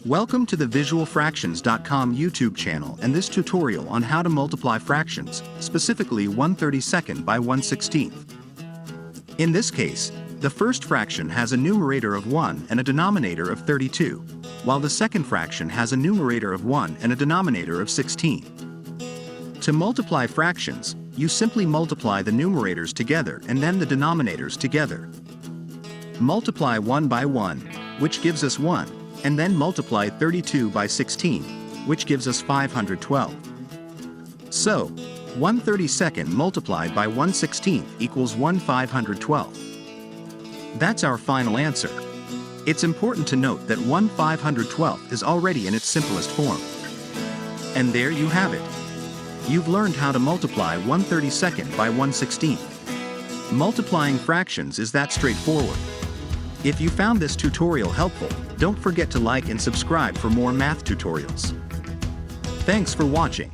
Welcome to the visualfractions.com YouTube channel and this tutorial on how to multiply fractions, specifically 1/32 by 1/16. In this case, the first fraction has a numerator of 1 and a denominator of 32, while the second fraction has a numerator of 1 and a denominator of 16. To multiply fractions, you simply multiply the numerators together and then the denominators together. Multiply 1 by 1, which gives us 1, and then multiply 32 by 16, which gives us 512. So, 1/32 multiplied by 1/16 equals 1/512. That's our final answer. It's important to note that 1/512 is already in its simplest form. And there you have it. You've learned how to multiply 1/32 by 1/16. Multiplying fractions is that straightforward. If you found this tutorial helpful, don't forget to like and subscribe for more math tutorials. Thanks for watching.